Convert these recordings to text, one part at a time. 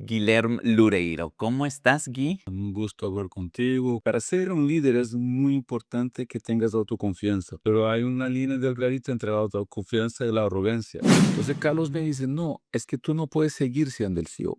Guilherme Loureiro. ¿Cómo estás, Gui? Un gusto hablar contigo. Para ser un líder es muy importante que tengas autoconfianza, pero hay una línea delgadita entre la autoconfianza y la arrogancia. Entonces Carlos me dice, no, es que tú no puedes seguir siendo el CEO.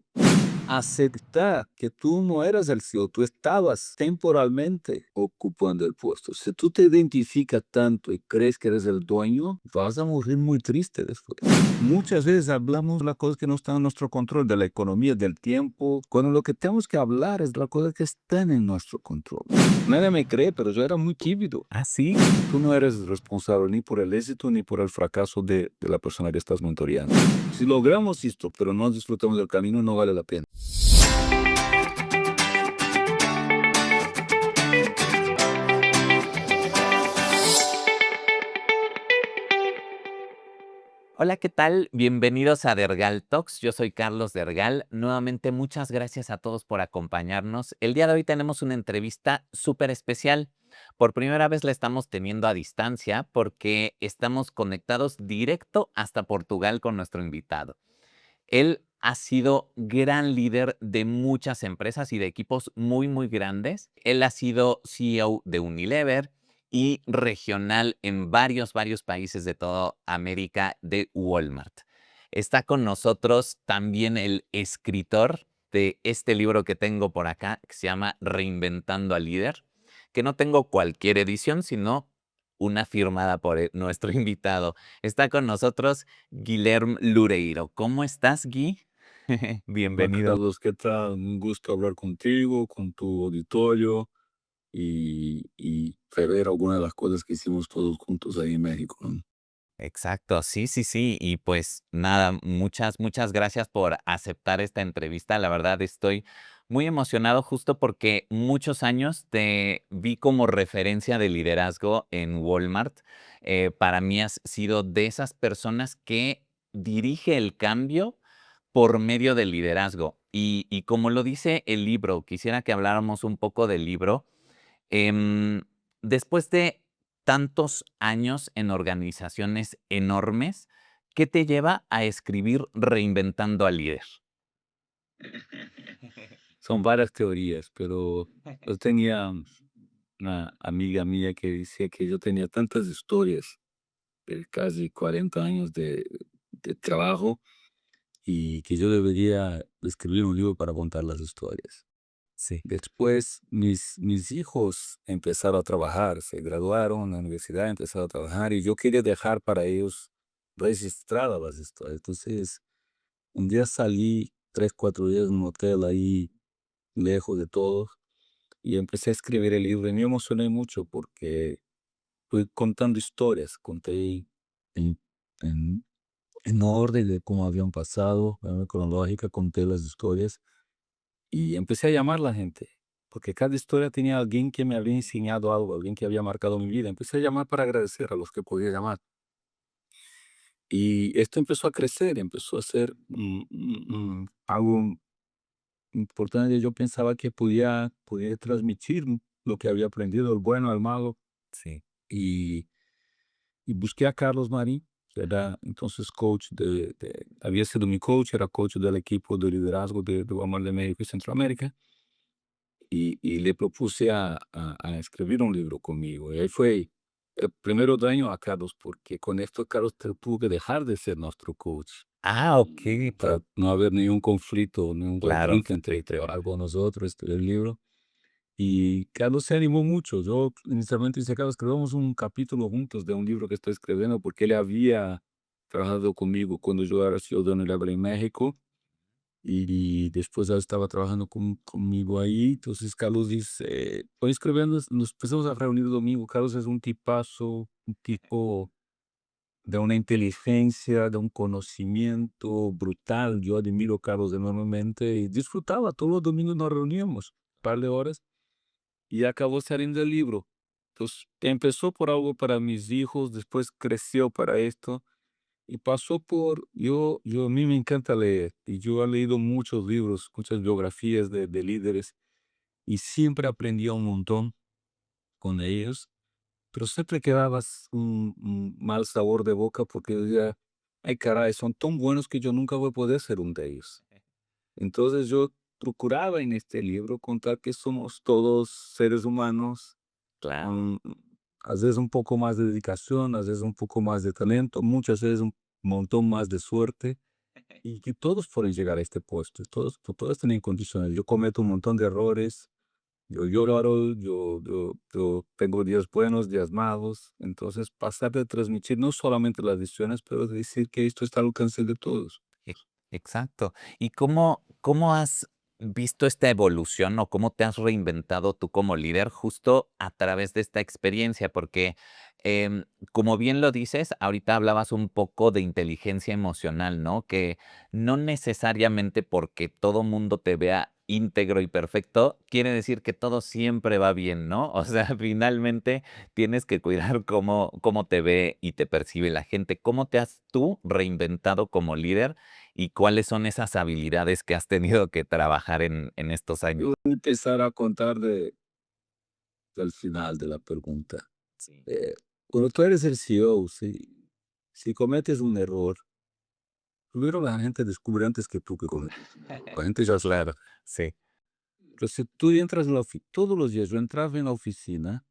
Aceptar que tú no eras el CEO, tú estabas temporalmente ocupando el puesto. Si tú te identificas tanto y crees que eres el dueño, vas a morir muy triste después. Muchas veces hablamos de las cosas que no están en nuestro control, de la economía, del tiempo, cuando lo que tenemos que hablar es de las cosas que están en nuestro control. Nadie me cree, pero yo era muy tímido. ¿Ah, sí? Tú no eres responsable ni por el éxito ni por el fracaso de la persona que estás mentoreando. Si logramos esto, pero no disfrutamos del camino, no vale la pena. Hola, ¿qué tal? Bienvenidos a Dergal Talks. Yo soy Carlos Dergal. Nuevamente, muchas gracias a todos por acompañarnos. El día de hoy tenemos una entrevista súper especial. Por primera vez la estamos teniendo a distancia porque estamos conectados directo hasta Portugal con nuestro invitado. Él ha sido gran líder de muchas empresas y de equipos muy, muy grandes. Él ha sido CEO de Unilever y regional en varios países de toda América de Walmart. Está con nosotros también el escritor de este libro que tengo por acá, que se llama Reinventando al Líder, que no tengo cualquier edición, sino una firmada por nuestro invitado. Está con nosotros Guilherme Loureiro. ¿Cómo estás, Gui? Hola Bienvenido. Carlos, ¿qué tal? Un gusto hablar contigo, con tu auditorio y rever algunas de las cosas que hicimos todos juntos ahí en México, ¿no? Exacto, sí, sí, sí. Y pues nada, muchas gracias por aceptar esta entrevista. La verdad estoy muy emocionado justo porque muchos años te vi como referencia de liderazgo en Walmart. Para mí has sido de esas personas que dirige el cambio por medio del liderazgo. Y como lo dice el libro, quisiera que habláramos un poco del libro. Em, Después de tantos años en organizaciones enormes, ¿qué te lleva a escribir Reinventando al líder? Son varias teorías, pero yo tenía una amiga mía que decía que yo tenía tantas historias de casi 40 años de trabajo y que yo debería escribir un libro para contar las historias. Sí. Después mis hijos empezaron a trabajar, se graduaron en la universidad, empezaron a trabajar y yo quería dejar para ellos registradas las historias. Entonces, un día salí 3, 4 días en un hotel ahí lejos de todos y empecé a escribir el libro y me emocioné mucho porque fui contando historias, conté en, en, en orden de cómo habían pasado, de manera cronológica, conté las historias y empecé a llamar a la gente, porque cada historia tenía alguien que me había enseñado algo, alguien que había marcado mi vida. Empecé a llamar para agradecer a los que podía llamar. Y esto empezó a crecer, empezó a ser algo importante. Yo pensaba que podía transmitir lo que había aprendido, el bueno, el malo. Sí. Y, y busqué a Carlos Marín, que era entonces coach había sido mi coach, era coach del equipo de liderazgo de Walmart de México y Centroamérica. Y le propuse a escribir un libro conmigo. Y ahí fue el primero daño a Carlos, porque con esto Carlos tuvo que dejar de ser nuestro coach Ah, okey, para no haber ningún conflicto, ningún claro. conflicto entre algo nosotros, el libro. Y Carlos se animó mucho. Yo inicialmente dije, Carlos, escribamos un capítulo juntos de un libro que estoy escribiendo, porque él había trabajado conmigo cuando yo era CEO de Unilever en México y después él estaba trabajando conmigo ahí. Entonces Carlos dice, voy escribiendo, nos empezamos a reunir el domingo. Carlos es un tipazo, un tipo de una inteligencia, de un conocimiento brutal. Yo admiro a Carlos enormemente y disfrutaba. Todos los domingos nos reuníamos, un par de horas, y acabó saliendo el libro. Entonces empezó por algo para mis hijos, después creció para esto. Y pasó por, a mí me encanta leer y yo he leído muchos libros, muchas biografías de líderes y siempre aprendía un montón con ellos, pero siempre quedabas un mal sabor de boca porque decía, ay caray, son tan buenos que yo nunca voy a poder ser un de ellos. Entonces yo procuraba en este libro contar que somos todos seres humanos, Claro. con a veces un poco más de dedicación, a veces un poco más de talento, muchas veces un montón más de suerte, y que todos pueden llegar a este puesto, todos tienen condiciones. Yo cometo un montón de errores, yo lloro, yo tengo días buenos, días malos, entonces pasar de transmitir no solamente las decisiones, pero de decir que esto está al alcance de todos. E exacto. ¿Y cómo has visto esta evolución o cómo te has reinventado tú como líder justo a través de esta experiencia? Porque, como bien lo dices, ahorita hablabas un poco de inteligencia emocional, ¿no? Que no necesariamente porque todo mundo te vea íntegro y perfecto, quiere decir que todo siempre va bien, ¿no? O sea, finalmente tienes que cuidar cómo te ve y te percibe la gente. ¿Cómo te has tú reinventado como líder y cuáles son esas habilidades que has tenido que trabajar en estos años? Yo voy a empezar a contar del final de la pregunta. Sí. Eh, Cuando tú eres el CEO, si cometes un error, primero la gente descubre antes que tú que cometiste un error. La gente ya sabe. Claro, sí. Pero si tú entras en la oficina, todos los días yo entraba en la oficina,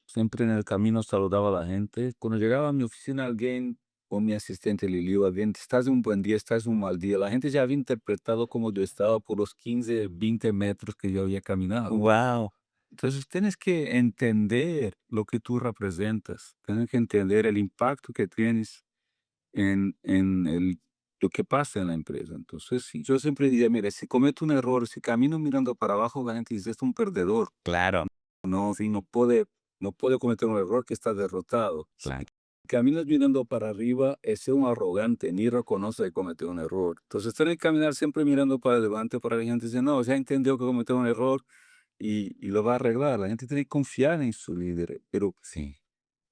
siempre en el camino saludaba a la gente. Cuando llegaba a mi oficina alguien o mi asistente le iba bien, estás en un buen día, estás en un mal día. La gente ya había interpretado como yo estaba por los 15, 20 metros que yo había caminado. Wow. Entonces tienes que entender lo que tú representas, tienes que entender el impacto que tienes en lo que pasa en la empresa. Entonces, sí, yo siempre diría, mira, si cometo un error, si camino mirando para abajo, la gente dice, es un perdedor. Claro, No, sí, no puede cometer un error que está derrotado. Si claro. caminas mirando para arriba, es un arrogante, ni reconoce que cometió un error. Entonces, tienes que caminar siempre mirando para adelante, para la gente dice, no, ya entendió que cometió un error y lo va a arreglar. La gente tiene que confiar en su líder, pero Sí,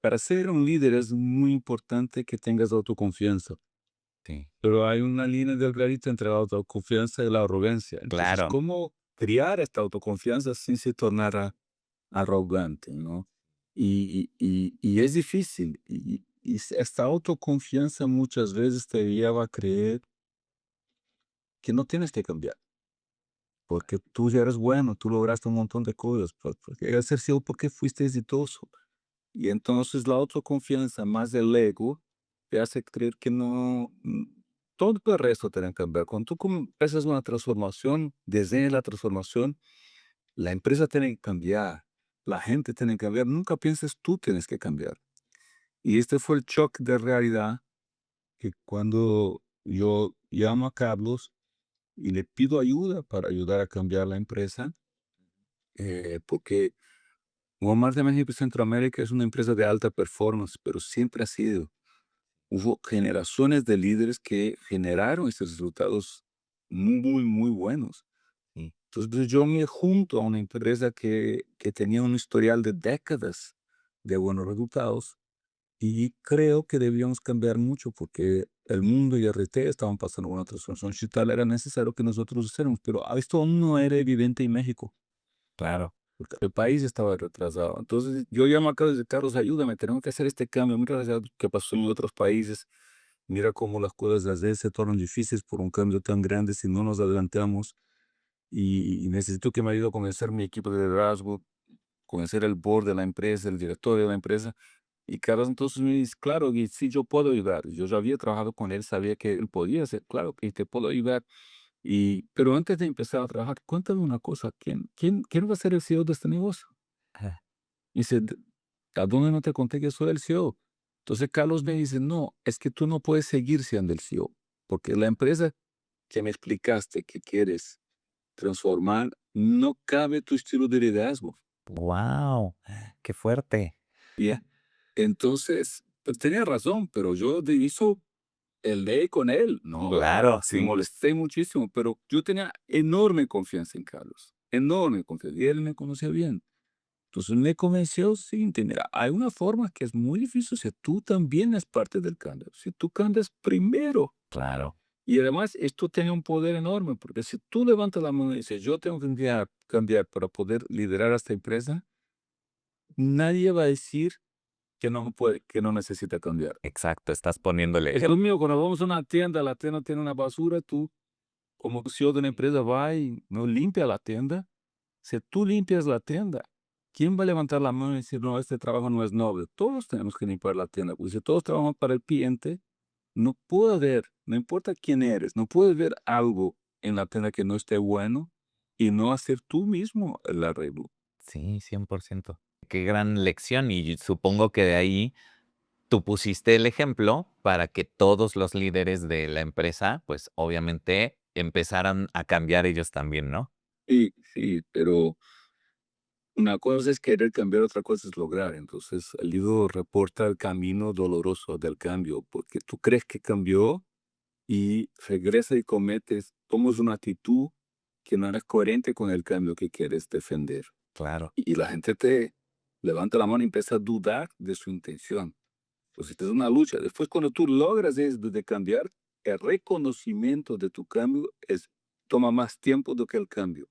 para ser un líder es muy importante que tengas autoconfianza. sí. Pero hay una línea delgadita entre la autoconfianza y la arrogancia. Entonces, Claro, ¿cómo crear esta autoconfianza sin se tornar arrogante, no? Y es difícil. Esta autoconfianza muchas veces te lleva a creer que no tienes que cambiar, porque tú ya eres bueno, tú lograste un montón de cosas, porque has sido porque fuiste exitoso. Y entonces la autoconfianza más el ego te hace creer que no, todo el resto tiene que cambiar. Cuando tú empiezas una transformación, diseñas la transformación, la empresa tiene que cambiar, la gente tiene que cambiar. Nunca pienses tú tienes que cambiar. Y este fue el shock de realidad que cuando yo llamo a Carlos y le pido ayuda para ayudar a cambiar la empresa, porque Walmart de México y Centroamérica es una empresa de alta performance, pero siempre ha sido. Hubo generaciones de líderes que generaron estos resultados muy, muy buenos. sí, Entonces yo me junto a una empresa que tenía un historial de décadas de buenos resultados y creo que debíamos cambiar mucho porque el mundo y el RT estaban pasando una transformación digital, era necesario que nosotros hiciéramos, pero esto aún no era evidente en México, claro. porque el país estaba retrasado. Entonces yo llamo a Carlos y Carlos, ayúdame, tenemos que hacer este cambio, mira ya qué pasó en otros países. Mira cómo las cosas a veces se tornan difíciles por un cambio tan grande si no nos adelantamos. Y necesito que me ayude a convencer mi equipo de liderazgo, convencer el board de la empresa, el director de la empresa. Y Carlos entonces me dice, claro, y sí, yo puedo ayudar. Yo ya había trabajado con él, sabía que él podía hacer, claro, y te puedo ayudar. Pero antes de empezar a trabajar, cuéntame una cosa, ¿quién va a ser el CEO de este negocio? Ajá. Y dice, ¿a dónde no te conté que soy el CEO? Entonces Carlos me dice, no, es que tú no puedes seguir siendo el CEO, porque la empresa que me explicaste que quieres transformar, no cabe tu estilo de liderazgo. Guau, qué fuerte. Bien. Entonces, pues tenía razón, pero yo hizo el ley con él. No, Claro, me sí. molesté muchísimo, pero yo tenía enorme confianza en Carlos, enorme confianza, y él me conocía bien. Entonces me convenció sin tener. Hay una forma que es muy difícil si tú también es parte del cambio. Si tú cambias primero. Claro, Y además esto tiene un poder enorme, porque si tú levantas la mano y dices, yo tengo que cambiar para poder liderar a esta empresa, nadie va a decir que no puede, que no necesita cambiar. exacto, estás poniéndole Ejemplo mío, cuando vamos a una tienda, la tienda tiene una basura, tú como o CEO de uma empresa vai, não limpia a tenda. Si tú limpias la tienda, ¿quién va a levantar la mano y decir, no, este trabajo no es noble? Todos tenemos que limpiar la tienda, porque si todos trabajamos para el cliente, no puede haber, no importa quién eres, no puedes ver algo en la tienda que no esté bueno y no hacer tú mismo el arreglo. Sí, 100%. Qué gran lección, y supongo que de ahí tú pusiste el ejemplo para que todos los líderes de la empresa, pues, obviamente, empezaran a cambiar ellos también, ¿no? Sí, sí, pero una cosa es querer cambiar, otra cosa es lograr. Entonces, el libro reporta el camino doloroso del cambio, porque tú crees que cambió y regresa y cometes, tomas una actitud que no es coherente con el cambio que quieres defender. Claro. Y la gente te levanta la mano y empieza a dudar de su intención. Pues esta es una lucha. Después, cuando tú logras eso de cambiar, el reconocimiento de tu cambio toma más tiempo do que el cambio.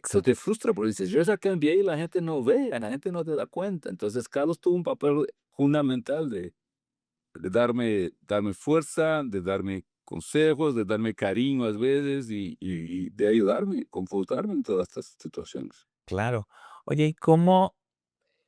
Eso te Exacto. frustra porque dices, yo ya cambié y la gente no ve, la gente no te da cuenta. Entonces, Carlos tuvo un papel fundamental de darme fuerza, de darme consejos, de darme cariño a veces y de ayudarme, confortarme en todas estas situaciones. Claro. Oye, ¿y cómo?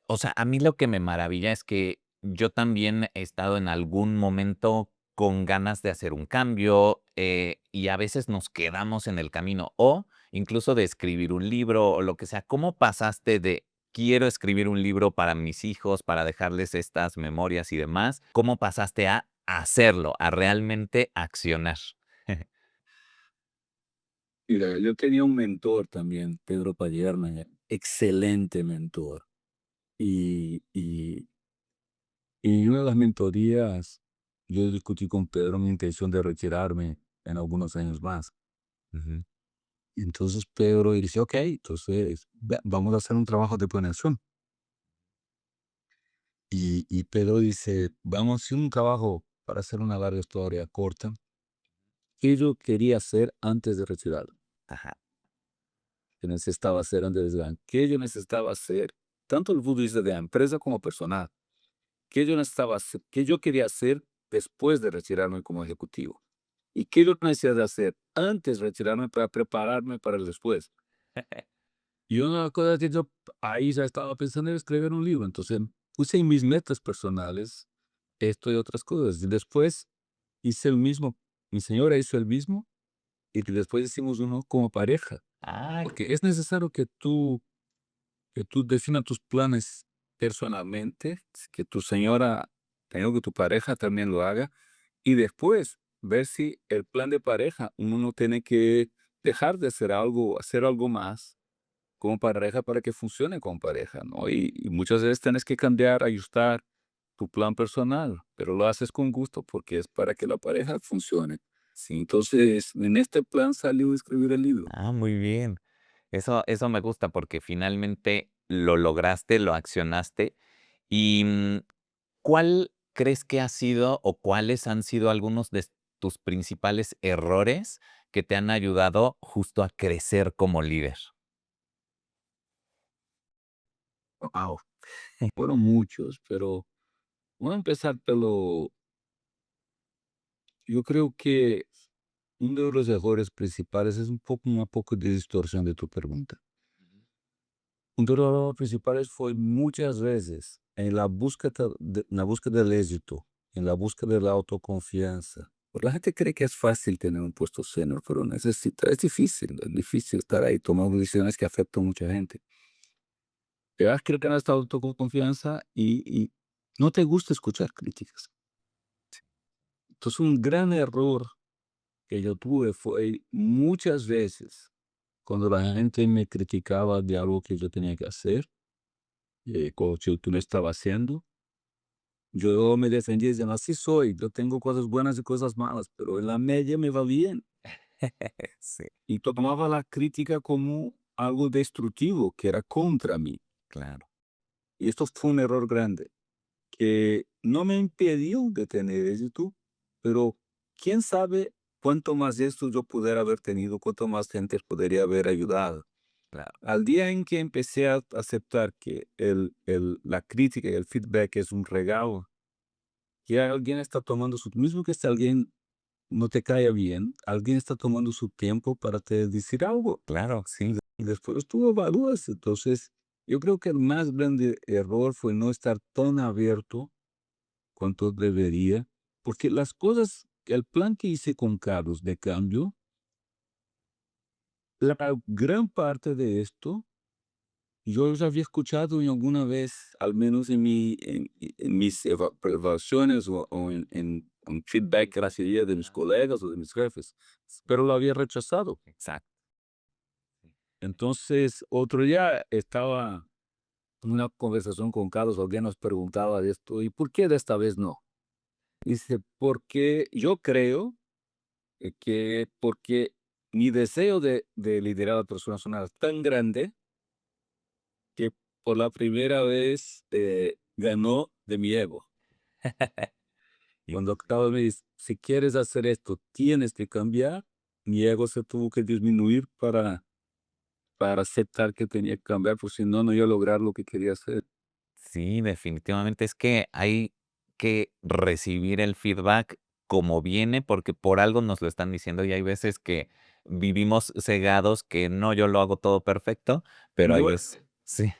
O sea, a mí lo que me maravilla es que yo también he estado en algún momento con ganas de hacer un cambio, y a veces nos quedamos en el camino, o incluso de escribir un libro o lo que sea. ¿Cómo pasaste de quiero escribir un libro para mis hijos, para dejarles estas memorias y demás? ¿Cómo pasaste a hacerlo, a realmente accionar? Mira, yo tenía un mentor también, Pedro Padierna, excelente mentor. Y en una de las mentorías, yo discutí con Pedro mi intención de retirarme en algunos años más. Ujú. Y entonces Pedro dice, ok, entonces vamos a hacer un trabajo de planeación. Y Pedro dice, vamos a hacer un trabajo para hacer una larga historia corta. ¿Qué yo quería hacer antes de retirar? Ajá. ¿Qué necesitaba hacer antes de retirar? ¿Qué yo necesitaba hacer? Tanto el punto de vista de la empresa como personal. ¿Qué yo necesitaba hacer? ¿Qué yo quería hacer después de retirarme como ejecutivo? ¿Y qué yo necesitaba hacer antes de retirarme para prepararme para el después? Y una de las cosas que yo ahí ya estaba pensando en escribir un libro. Entonces puse en mis metas personales esto y otras cosas. Y después hice el mismo. Mi señora hizo el mismo y después hicimos uno como pareja. Ah, Porque es necesario que tú definas tus planes personalmente, que tu señora, tengo que tu pareja también lo haga, y después ver si el plan de pareja uno no tiene que dejar de hacer algo más como pareja para que funcione como pareja, ¿no? Y muchas veces tienes que cambiar, ajustar tu plan personal, pero lo haces con gusto porque es para que la pareja funcione. Sí, entonces en este plan salió escribir el libro. muy bien. Eso me gusta porque finalmente lo lograste, lo accionaste. Y, ¿cuál crees que ha sido o cuáles han sido algunos de tus principales errores que te han ayudado justo a crecer como líder? Wow, fueron muchos, pero voy a empezar pelo. Yo creo que uno de los errores principales es un poco de distorsión de tu pregunta. Uno de los errores principales fue muchas veces en la búsqueda del éxito, en la búsqueda de la autoconfianza. Pues la gente cree que es fácil tener un puesto senior, pero es difícil estar ahí tomando decisiones que afectan a mucha gente. Te vas a creer que no esta autoconfianza y no te gusta escuchar críticas. Entonces un gran error que yo tuve fue muchas veces cuando la gente me criticaba de algo que yo tenía que hacer, como que tú no estaba haciendo, yo me defendía diciendo, así soy, yo tengo cosas buenas y cosas malas, pero en la media me va bien. Sí, Y tomaba la crítica como algo destructivo, que era contra mí. claro. Y esto fue un error grande, que no me impidió de tener éxito, pero quién sabe cuánto más éxito yo pudiera haber tenido, cuánto más gente podría haber ayudado. Claro. Al día en que empecé a aceptar que la crítica y el feedback es un regalo, que alguien está tomando su mismo que está alguien no te cae bien, alguien está tomando su tiempo para te decir algo Claro, sí. y después tú evalúas. Entonces, yo creo que el más grande error fue no estar tan abierto cuanto debería, porque las cosas, el plan que hice con Carlos de cambio, la gran parte de esto, yo ya había escuchado en alguna vez, al menos en mis evaluaciones o en feedback que recibía de mis colegas o de mis jefes, pero lo había rechazado. Exacto. Entonces, otro día estaba en una conversación con Carlos, alguien nos preguntaba de esto, ¿y por qué de esta vez no? Dice, porque yo creo porque mi deseo de liderar a personas era tan grande que por la primera vez ganó de mi ego. Y Cuando Carlos me dice, si quieres hacer esto, tienes que cambiar, mi ego se tuvo que disminuir para aceptar que tenía que cambiar, porque si no, no iba a lograr lo que quería hacer. sí, definitivamente es que hay que recibir el feedback como viene, porque por algo nos lo están diciendo, y hay veces que vivimos cegados que no, yo lo hago todo perfecto, pero hay Duele, veces sí,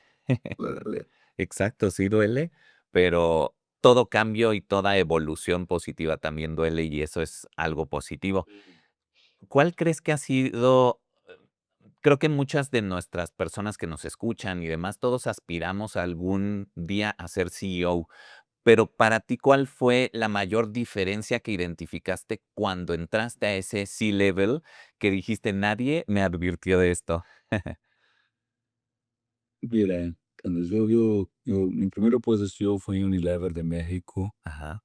duele. exacto, sí duele, pero todo cambio y toda evolución positiva también duele, y eso es algo positivo. ¿Cuál crees que ha sido? Creo que muchas de nuestras personas que nos escuchan y demás, todos aspiramos algún día a ser CEO, pero para ti, ¿cuál fue la mayor diferencia que identificaste cuando entraste a ese C-level que dijiste: "Nadie me advirtió de esto"? Mira, cuando mi primera posición fue en Unilever de México. Ajá,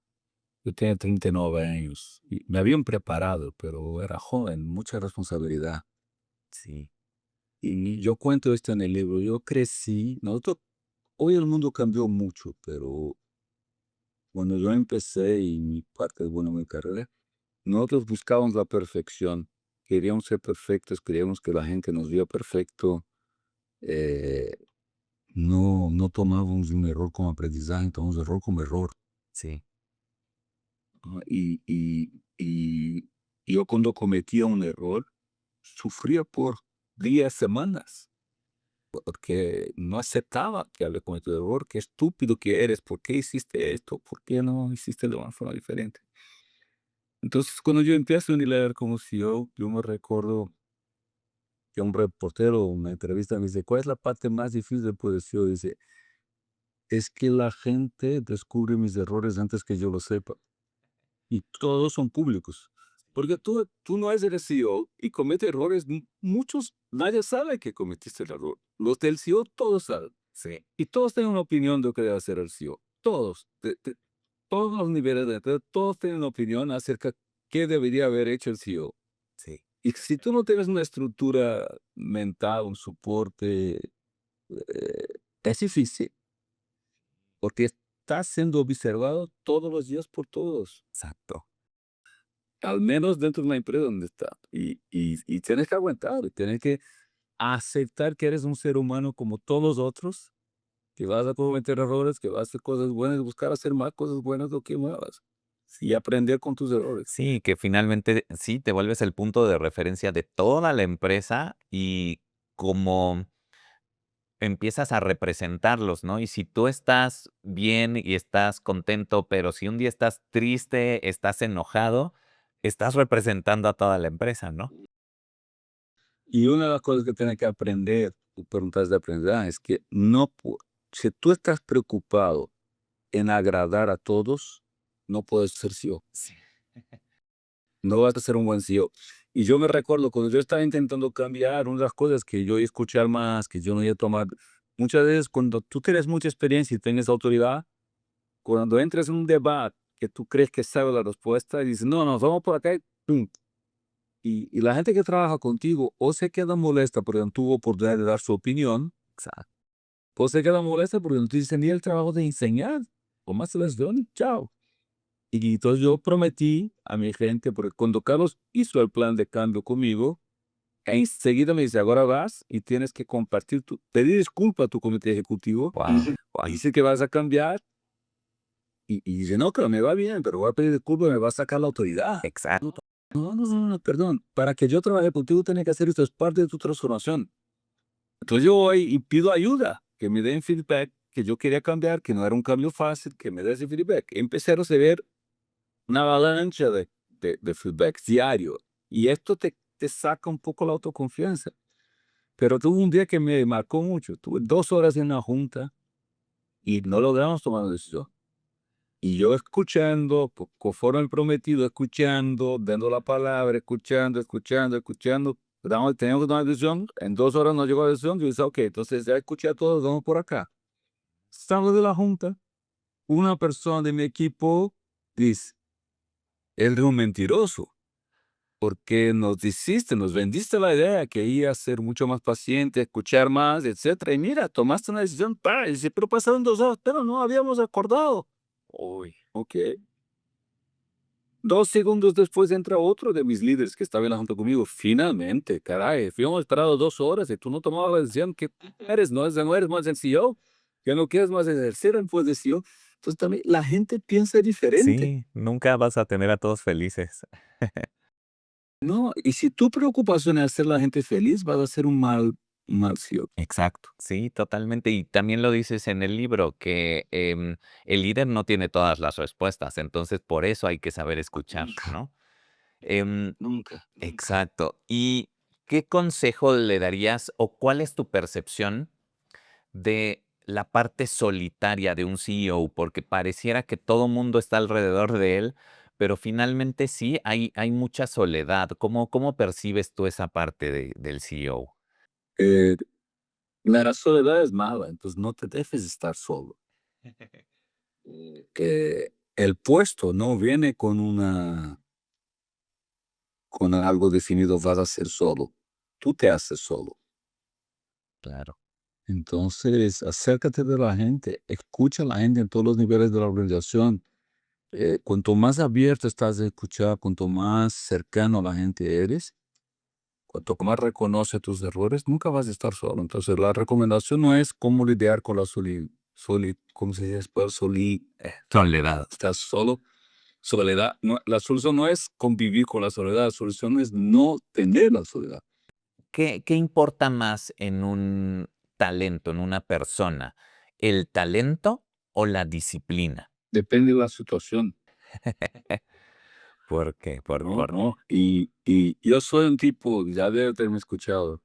Yo tenía 39 años y me habían preparado, pero era joven, mucha responsabilidad. sí, Y yo cuento esto en el libro. Yo crecí, hoy el mundo cambió mucho, pero cuando yo empecé y mi parte de mi carrera, nosotros buscábamos la perfección. Queríamos ser perfectos, queríamos que la gente nos viera perfecto. eh, no tomábamos un error como aprendizaje, tomábamos error como error. sí, ¿No? Y yo cuando cometía un error, sufría por días, semanas, porque no aceptaba que había cometido error, qué estúpido que eres, ¿por qué hiciste esto? ¿Por qué no hiciste de una forma diferente? Entonces, cuando yo empiezo a leer como CEO, yo me recuerdo que un reportero, en una entrevista, me dice, ¿cuál es la parte más difícil del poder CEO? Dice, es que la gente descubre mis errores antes que yo lo sepa. Y todos son públicos. Porque tú no eres CEO y comete errores. Muchos, nadie sabe que cometiste el error. Los del CEO todos saben. sí, Y todos tienen una opinión de lo que debe hacer el CEO. Todos. Todos los niveles todos tienen una opinión acerca de qué debería haber hecho el CEO. sí, Y si tú no tienes una estructura mental, un soporte, es difícil. Porque estás siendo observado todos los días por todos. exacto. Al menos dentro de la empresa donde está. Y tienes que aguantar, y tienes que aceptar que eres un ser humano como todos los otros, que vas a cometer errores, que vas a hacer cosas buenas, buscar hacer más cosas buenas lo que malas. Y aprender con tus errores. Sí, que finalmente sí, te vuelves el punto de referencia de toda la empresa y como empiezas a representarlos, ¿no? Y si tú estás bien y estás contento, pero si un día estás triste, estás enojado, estás representando a toda la empresa, ¿no? Y una de las cosas que tienes que aprender, tú preguntas de aprendizaje, es que si tú estás preocupado en agradar a todos, no puedes ser CEO. Sí. No vas a ser un buen CEO. Y yo me recuerdo cuando yo estaba intentando cambiar, una de las cosas que yo iba a escuchar más, que yo no iba a tomar, muchas veces cuando tú tienes mucha experiencia y tienes autoridad, cuando entras en un debate que tú crees que sabes la respuesta y dices, no, nos vamos por acá, y ¡pum! Y la gente que trabaja contigo o se queda molesta porque no tuvo oportunidad de dar su opinión, Exacto. o se queda molesta porque no te dicen ni el trabajo de enseñar, o más se les dio, chao. Y entonces yo prometí a mi gente, porque cuando Carlos hizo el plan de cambio conmigo, enseguida me dice, ahora vas y tienes que pedir disculpa a tu comité ejecutivo, Wow. y dice que vas a cambiar, y dice, no, pero me va bien, pero voy a pedir disculpas, me va a sacar la autoridad. Exacto. No, no, no, no, perdón. Para que yo trabaje contigo, tenés que hacer esto, es parte de tu transformación. Entonces yo voy y pido ayuda, que me den feedback, que yo quería cambiar, que no era un cambio fácil, que me den ese feedback. Empecé a recibir una avalancha de feedback diario. Y esto te saca un poco la autoconfianza. Pero tuve un día que me marcó mucho. Tuve 2 horas en la junta y no logramos tomar una decisión. Y yo escuchando, conforme el prometido, escuchando, dando la palabra, escuchando, escuchando, escuchando. Teníamos que tomar una decisión. En 2 horas no llegó la decisión. Yo dije, ok, entonces ya escuché a todos, vamos por acá. Salgo de la junta. Una persona de mi equipo dice, él es un mentiroso. Porque nos vendiste la idea que iba a ser mucho más paciente, escuchar más, etcétera. Y mira, tomaste una decisión, y dice, pero pasaron 2 horas, pero no habíamos acordado. Uy, ok. 2 segundos después entra otro de mis líderes que estaba en la junta conmigo. Finalmente, caray, fuimos esperado 2 horas y tú no tomabas la decisión que eres, no eres más el CEO, que no quieres más ejercer en de CEO. Entonces también la gente piensa diferente. Sí, nunca vas a tener a todos felices. No, y si tu preocupación es hacer a la gente feliz, vas a ser un mal CEO. Exacto, sí, totalmente. Y también lo dices en el libro que el líder no tiene todas las respuestas, entonces por eso hay que saber escuchar, Nunca, ¿no? Em, nunca, nunca. exacto. ¿Y qué consejo le darías o cuál es tu percepción de la parte solitaria de un CEO? Porque pareciera que todo mundo está alrededor de él, pero finalmente sí hay mucha soledad. ¿Cómo percibes tú esa parte del CEO? Eh, la soledad es mala, entonces no te dejes estar solo. Que el puesto no viene con algo definido, vas a ser solo. Tú te haces solo. Claro, Entonces, acércate de la gente, escucha a la gente en todos los niveles de la organización. Cuanto más abierto estás a escuchar, cuanto más cercano a la gente eres, cuanto más reconoce tus errores, nunca vas a estar solo. Entonces, la recomendación no es cómo lidiar con la ¿cómo se dice después? soledad. Estás solo. Soledad, la solución no es convivir con la soledad, la solución es no tener la soledad. ¿Qué importa más en un talento, en una persona? ¿El talento o la disciplina? Depende de la situación, ¿Por qué? ¿no? ¿No? Y yo soy un tipo, ya debe haberme escuchado,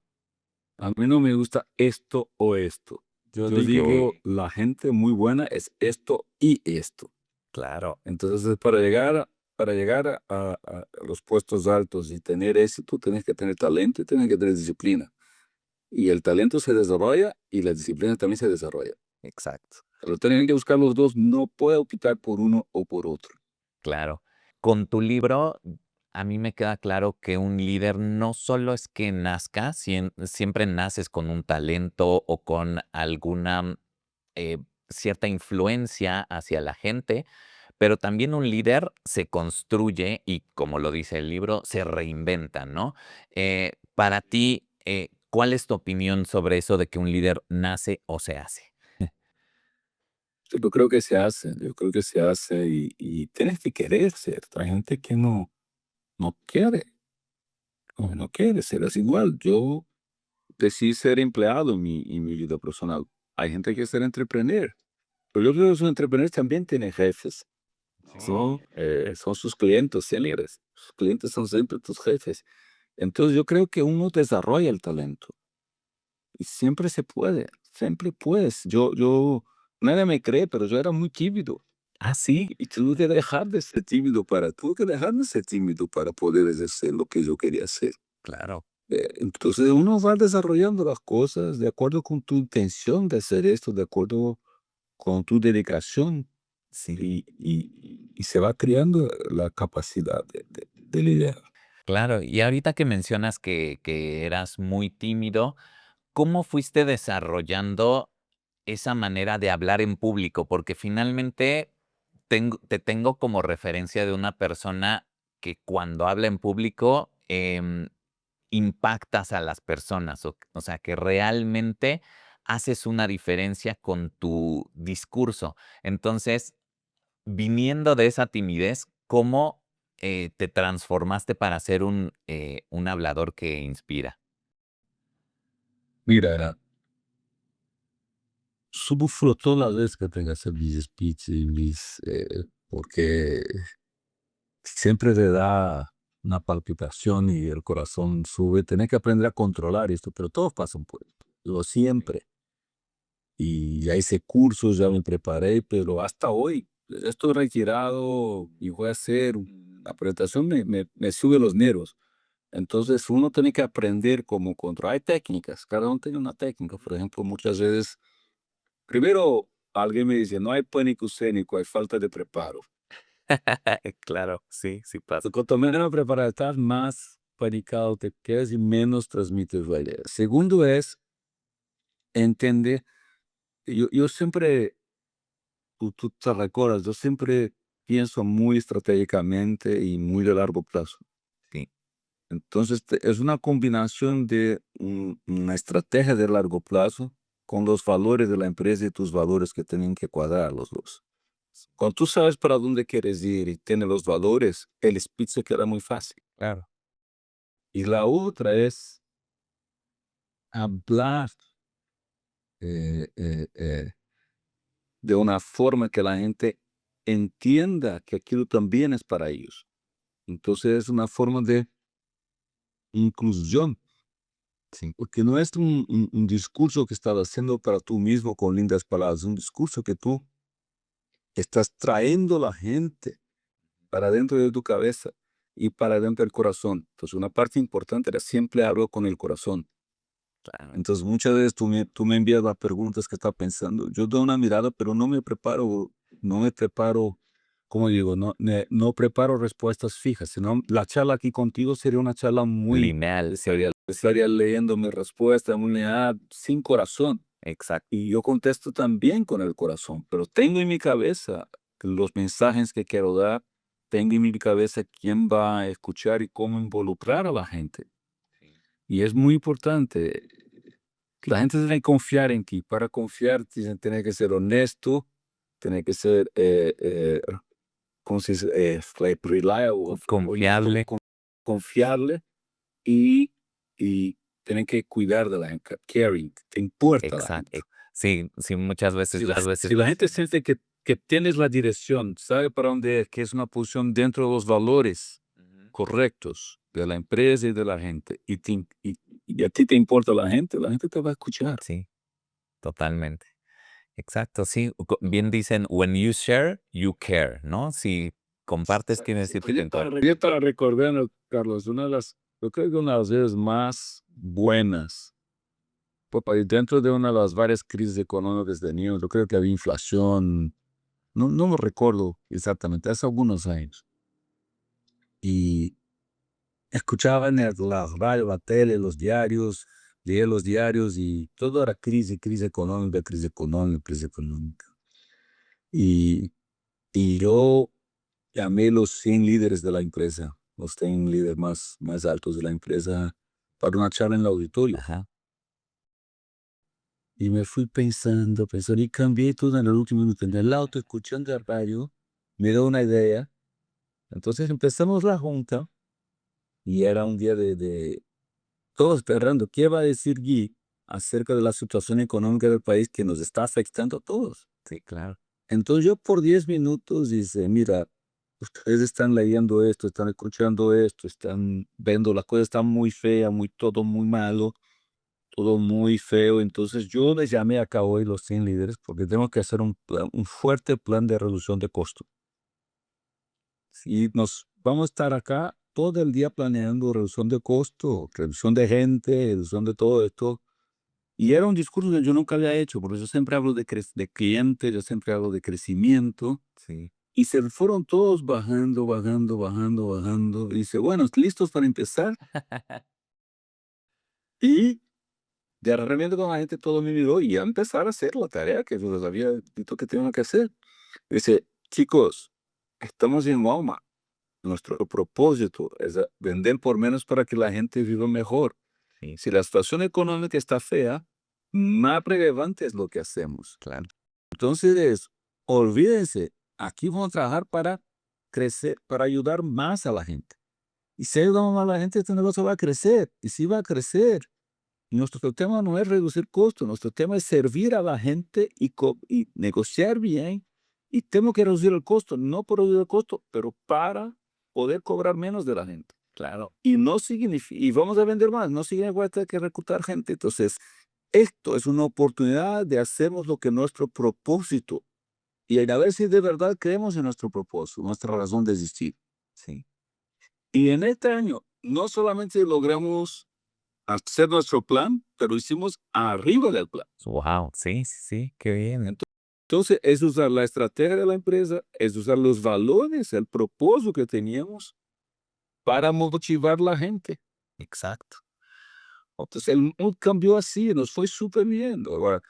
a mí no me gusta esto o esto. Yo Yo digo, digo, la gente muy buena es esto y esto. claro, Entonces, para llegar a los puestos altos y tener éxito, tienes que tener talento y tienes que tener disciplina. Y el talento se desarrolla y la disciplina también se desarrolla. exacto, Pero tienen que buscar los dos, no puedo optar por uno o por otro. claro. Con tu libro, a mí me queda claro que un líder no solo es que nazca, siempre naces con un talento o con alguna eh, cierta influencia hacia la gente, pero también un líder se construye y, como lo dice el libro, se reinventa, ¿no? Para ti, ¿cuál es tu opinión sobre eso de que un líder nace o se hace? Yo creo que se hace, yo creo que se hace y tienes que querer ser. Hay gente que no quiere, no quiere ser. Es igual, yo decidí ser empleado en mi vida personal. Hay gente que quiere ser entrepreneur, pero yo creo que los entrepreneurs también tienen jefes. Son sus clientes siempre. Sus clientes son siempre tus jefes. Entonces yo creo que uno desarrolla el talento y siempre se puede, siempre puedes. Nadie me cree, pero yo era muy tímido Ah, sí, y tuve que dejar de ser tímido para poder ejercer lo que yo quería hacer. claro, Entonces uno va desarrollando las cosas de acuerdo con tu intención de hacer esto, de acuerdo con tu dedicación sí. y se va creando la capacidad de liderar. Claro, y ahorita que mencionas que eras muy tímido, ¿cómo fuiste desarrollando esa manera de hablar en público? Porque finalmente te tengo como referencia de una persona que cuando habla en público, impactas a las personas, o sea, que realmente haces una diferencia con tu discurso. Entonces, viniendo de esa timidez, ¿cómo te transformaste para ser un hablador que inspira? Mira, sufro todas las veces que tengo que hacer mis speeches y porque siempre te da una palpitación y el corazón sube. Tienes que aprender a controlar esto, pero todos pasan por esto. Yo siempre. Y ya hice cursos, ya me preparé, pero hasta hoy estoy retirado y voy a hacer una presentación, me sube los nervios. Entonces uno tiene que aprender cómo controlar. Hay técnicas, cada uno tiene una técnica. Por ejemplo, muchas veces, primero alguien me dice, no hay pánico escénico, hay falta de preparo. Claro, sí, sí pasa. Cuanto menos preparado estás, más panicado te quedas y menos transmites la idea. Segundo es entender, yo siempre, tú te recuerdas, yo siempre pienso muy estratégicamente y muy de largo plazo. Sí, Entonces, es una combinación de una estrategia de largo plazo con los valores de la empresa y tus valores que tienen que cuadrar los dos. Cuando tú sabes para dónde quieres ir y tienes los valores, el speech se queda muy fácil. claro. Y la otra es hablar eh, eh, eh, de una forma que la gente entienda que aquello también es para ellos. Entonces, es una forma de inclusión. Sí, porque no es un discurso que estás haciendo para tú mismo con lindas palabras, es un discurso que tú estás trayendo a la gente para dentro de tu cabeza y para dentro del corazón. Entonces, una parte importante era siempre hablo con el corazón. Claro. Entonces, muchas veces tú me envías las preguntas que estás pensando. Yo doy una mirada, pero no me preparo, como digo, no preparo respuestas fijas, sino la charla aquí contigo sería una charla muy, Lineal, sí, estaría leyendo mi respuesta, muy lineal, sin corazón. exacto. Y yo contesto también con el corazón, pero tengo en mi cabeza los mensajes que quiero dar, tengo en mi cabeza quién va a escuchar y cómo involucrar a la gente. Sí. Y es muy importante. La gente tiene que confiar en ti. Para confiar, tiene que ser honesto, tiene que ser, ¿cómo se dice? Reliable, Confiable, confiarle y tienen que cuidar de la gente, caring, te importa la exacto. gente. Sí, sí, muchas veces Si la gente siente que tienes la dirección, sabe para dónde es, que es una posición dentro de los valores ujú, correctos de la empresa y de la gente, y a ti te importa la gente te va a escuchar. sí, totalmente. Exacto, sí, bien dicen: "When you share, you care", ¿no? Si compartes, quiere decir que te importa. Oye, para recordarnos, Carlos, yo creo que una de las veces más buenas, pues, dentro de una de las varias crisis económicas de niños, yo creo que había inflación, no lo recuerdo exactamente, hace algunos años. Y escuchaba en la radio, la tele, los diarios, leía los diarios y todo era crisis, crisis económica, crisis económica, crisis económica. Y, y yo llamé los 100 líderes de la empresa, los 100 líderes más altos de la empresa, para una charla en el auditorio. Ajá, Y me fui pensando, pensando, y cambié todo en el último minuto. En el auto, escuchando el radio, me dio una idea. Entonces empezamos la junta y era un día de todos esperando qué va a decir Guy acerca de la situación económica del país que nos está afectando a todos. sí, claro. Entonces yo por 10 minutos dice, mira, ustedes están leyendo esto, están escuchando esto, están viendo las cosas están muy feas, todo muy malo, todo muy feo. Entonces yo les llamé acá hoy los 100 líderes porque tengo que hacer un fuerte plan de reducción de costo. Y nos vamos a estar acá todo el día planeando reducción de costo, reducción de gente, reducción de todo esto. Y era un discurso que yo nunca había hecho, porque yo siempre hablo de clientes, yo siempre hablo de crecimiento. Sí. Y se fueron todos bajando, bajando, bajando, bajando. Y dice, bueno, ¿listos para empezar? Y de repente con la gente todo me miró y a empezar a hacer la tarea que yo les había dicho que tenían que hacer. Dice, chicos, estamos en Walmart. Nuestro propósito es vender por menos para que la gente viva mejor. Sí, Si la situación económica está fea, más relevante es lo que hacemos. claro. Entonces, olvídense, aquí vamos a trabajar para crecer, para ayudar más a la gente. Y si ayudamos más a la gente, este negocio va a crecer. Y si va a crecer, nuestro tema no es reducir costos, nuestro tema es servir a la gente y negociar bien. Y tenemos que reducir el costo, no por reducir el costo, pero para poder cobrar menos de la gente. Claro. Y no significa, y vamos a vender más, no significa tener que reclutar gente. Entonces, esto es una oportunidad de hacernos lo que es nuestro propósito y a ver si de verdad creemos en nuestro propósito, nuestra razón de existir. Sí. Y en este año no solamente logramos hacer nuestro plan, pero hicimos arriba del plan. Wow, sí, sí, sí, qué bien. Entonces, es usar la estrategia de la empresa, es usar los valores, el propósito que teníamos para motivar la gente. Exacto. Entonces, el mundo cambió así, nos fue súper bien. Ahora,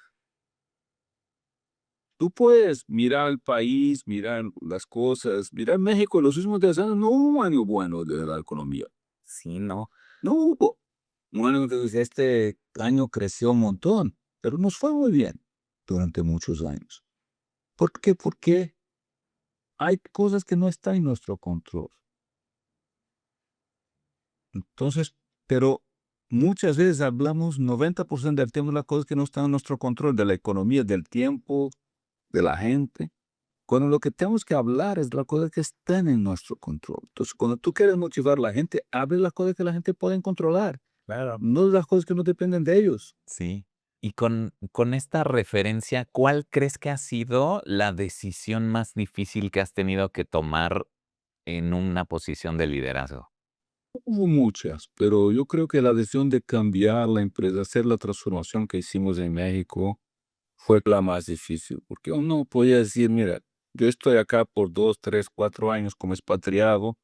tú puedes mirar el país, mirar las cosas, mirar México en los últimos 10 años, no hubo un año bueno de la economía. Sí, no. No hubo. Bueno, entonces este año creció un montón, pero nos fue muy bien durante muchos años. ¿Por qué? Porque hay cosas que no están en nuestro control. Entonces, pero muchas veces hablamos 90% del tiempo de las cosas que no están en nuestro control, de la economía, del tiempo, de la gente. Cuando lo que tenemos que hablar es de las cosas que están en nuestro control. Entonces, cuando tú quieres motivar a la gente, hable de las cosas que la gente puede controlar, Claro. no de las cosas que no dependen de ellos. Sí. Y con esta referencia, ¿cuál crees que ha sido la decisión más difícil que has tenido que tomar en una posición de liderazgo? Hubo muchas, pero yo creo que la decisión de cambiar la empresa, hacer la transformación que hicimos en México, fue la más difícil, porque uno podía decir, mira, yo estoy acá por 2, 3, 4 años como expatriado,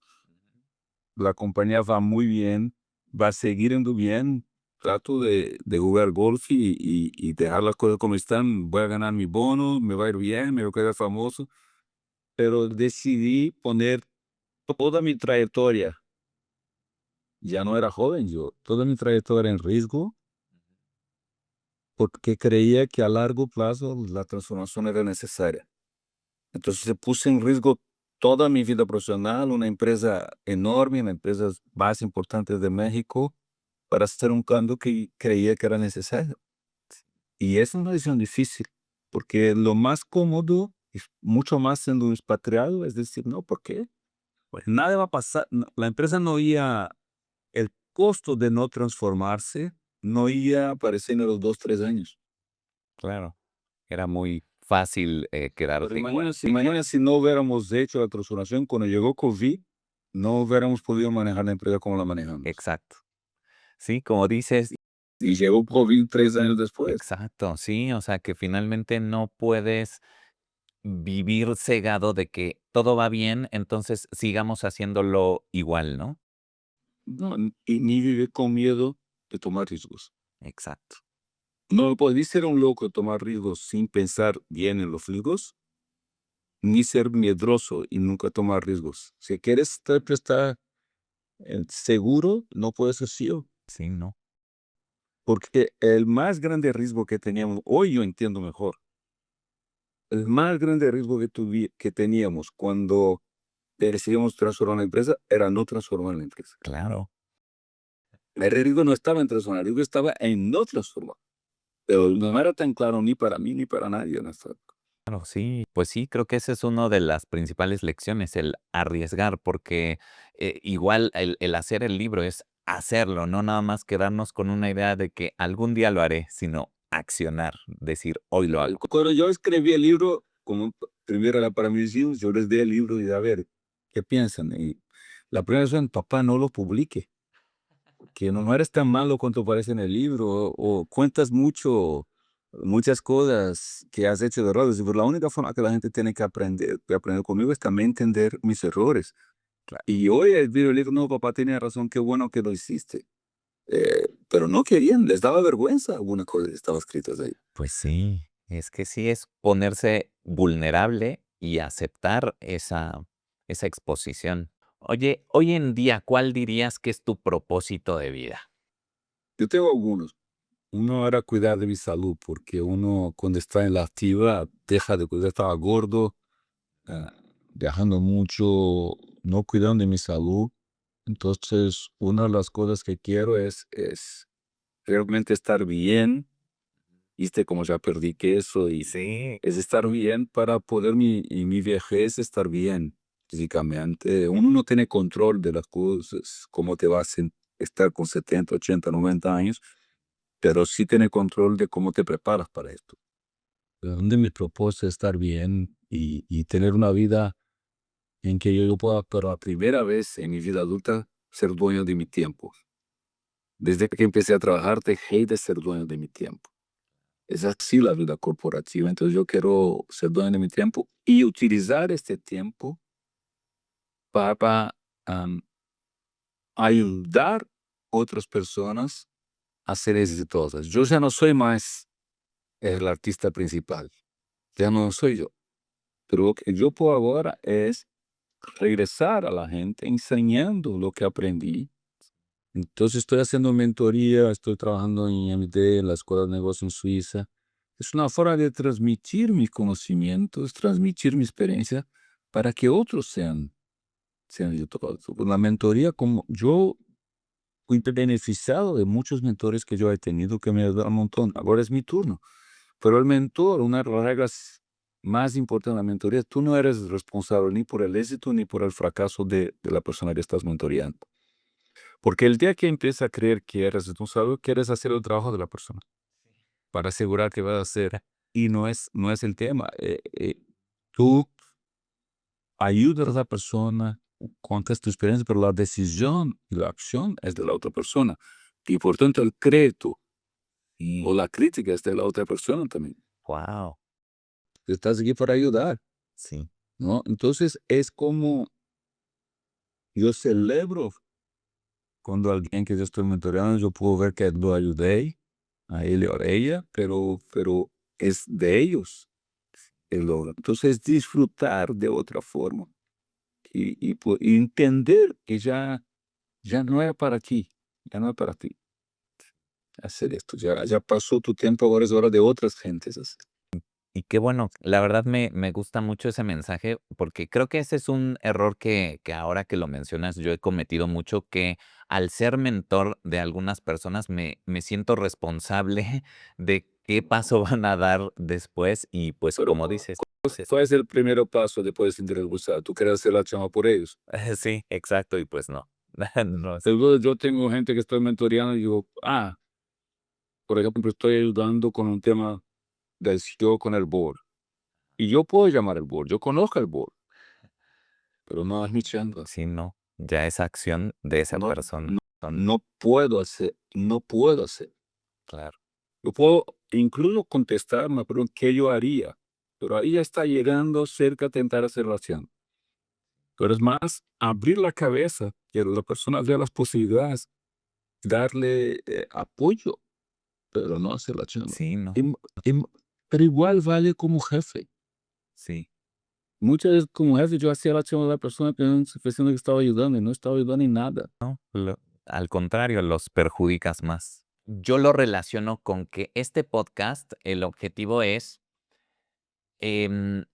la compañía va muy bien, va a seguir yendo bien, trato de jugar golf y dejar las cosas como están, voy a ganar mi bono, me va a ir bien, me voy a quedar famoso, pero decidí poner toda mi trayectoria, ya no era joven yo, toda mi trayectoria en riesgo, porque creía que a largo plazo la transformación era necesaria. Entonces se puse en riesgo toda mi vida profesional, una empresa enorme, una empresas más importantes de México, para hacer un cambio que creía que era necesario. Y es una decisión difícil, porque lo más cómodo, y mucho más siendo un expatriado, es decir, no, ¿por qué? Pues nada va a pasar, la empresa no iba, el costo de no transformarse no iba a aparecer en los 2, 3 años. Claro. Era muy fácil, Pero quedarte igual. imagina si no hubiéramos hecho la transformación cuando llegó COVID, no hubiéramos podido manejar la empresa como la manejamos. Exacto. Sí, como dices. Y llegó COVID 3 años después. Exacto, sí, o sea, que finalmente no puedes vivir cegado de que todo va bien, entonces sigamos haciéndolo igual, ¿no? No, y ni vivir con miedo de tomar riesgos. Exacto. No podéis ser un loco de tomar riesgos sin pensar bien en los riesgos, ni ser medroso y nunca tomar riesgos. Si quieres siempre estar seguro, no puedes ser CEO. Sí, no. Porque el más grande riesgo que teníamos, hoy yo entiendo mejor, el más grande riesgo que teníamos cuando decidimos transformar la empresa era no transformar la empresa. Claro, El riesgo no estaba en transformar, el riesgo estaba en no transformar. Pero no era tan claro ni para mí ni para nadie en esta época. claro, sí. Pues sí, creo que esa es una de las principales lecciones, el arriesgar, porque igual el hacer el libro es hacerlo, no nada más quedarnos con una idea de que algún día lo haré, sino accionar, decir, hoy lo hago. Cuando yo escribí el libro, como primero era para mis hijos, yo les di el libro y a ver, ¿qué piensan? Y la primera vez, papá, no lo publique, que no eres tan malo cuanto parece en el libro, o cuentas muchas cosas que has hecho de errores. Pero la única forma que la gente tiene que aprender conmigo es también entender mis errores. Claro. Y hoy el video le digo, no, papá tenía razón, qué bueno que lo hiciste. Pero no querían, les daba vergüenza algunas cosas que estaban escritas ahí. Pues sí, es que sí es ponerse vulnerable y aceptar esa exposición. Oye, hoy en día, ¿cuál dirías que es tu propósito de vida? Yo tengo algunos. Uno era cuidar de mi salud, porque uno cuando está en la activa deja de cuidar, estaba gordo, ah, viajando mucho, no cuidando de mi salud. Entonces, una de las cosas que quiero es realmente estar bien. Viste, como ya perdí queso y Sí, es estar bien para poder en mi vejez estar bien físicamente. Uno no tiene control de las cosas, cómo te vas a estar con 70, 80, 90 años, pero sí tiene control de cómo te preparas para esto. Donde mi propósito es estar bien y tener una vida en que yo pueda, por la primera vez en mi vida adulta, ser dueño de mi tiempo. Desde que empecé a trabajar, dejé de ser dueño de mi tiempo. Es así la vida corporativa. Entonces yo quiero ser dueño de mi tiempo y utilizar este tiempo para ayudar a otras personas a ser exitosas. Yo ya no soy más el artista principal, ya no soy yo. Pero lo que yo puedo ahora es regresar a la gente enseñando lo que aprendí. Entonces estoy haciendo mentoría, estoy trabajando en MD, en la Escuela de Negocios en Suiza. Es una forma de transmitir mis conocimientos, transmitir mi experiencia para que otros sean exitosos. Con la mentoría, como yo fui beneficiado de muchos mentores que yo he tenido que me ayudaron un montón. Ahora es mi turno. Pero el mentor, una de las reglas más importantes de la mentoría, tú no eres responsable ni por el éxito ni por el fracaso de la persona que estás mentoreando. Porque el día que empiezas a creer que eres responsable, quieres hacer el trabajo de la persona para asegurar que va a hacer. Y no es el tema. Tú ayudas a la persona, cuentas tu experiencia, pero la decisión y la acción es de la otra persona. Y por tanto el crédito o la crítica es de la otra persona también. wow, Estás aquí para ayudar, sí, ¿no? Entonces es como yo celebro cuando alguien que yo estoy mentoreando, yo puedo ver que lo ayudé a él o a ella, pero es de ellos el logro. Entonces disfrutar de otra forma y entender que ya no es para ti, ya no es para ti hacer esto, ya pasó tu tiempo, ahora es hora de otras gentes hacer. y qué bueno, la verdad me gusta mucho ese mensaje, porque creo que ese es un error que ahora que lo mencionas, yo he cometido mucho, que al ser mentor de algunas personas me siento responsable de qué paso van a dar después y, pues, Pero como dices, ¿cuál es el primer paso después de sentir el gusano? Tú quieres hacer la chama por ellos. sí, exacto, y pues no, no, Seguro yo tengo gente que estoy mentoreando y digo, por ejemplo, estoy ayudando con un tema del sitio con el board. Y yo puedo llamar al board, yo conozco el board, pero no es mi chamba. sí, no, ya es acción de esa No, persona, no, no puedo hacer, no puedo hacer. claro, Yo puedo incluso contestar una pregunta que yo haría, pero ahí ya está llegando cerca a tentar hacer la acción. Pero es más abrir la cabeza, que la persona vea las posibilidades, darle apoyo, pero no hacer la chamba. sí, no, Im- im- pero igual vale como jefe. sí. Muchas veces como jefe yo hacía la chamba de la persona que no pensando que estaba ayudando y no estaba ayudando en nada. Al contrario, los perjudicas más. Yo lo relaciono con que este podcast, el objetivo es, em,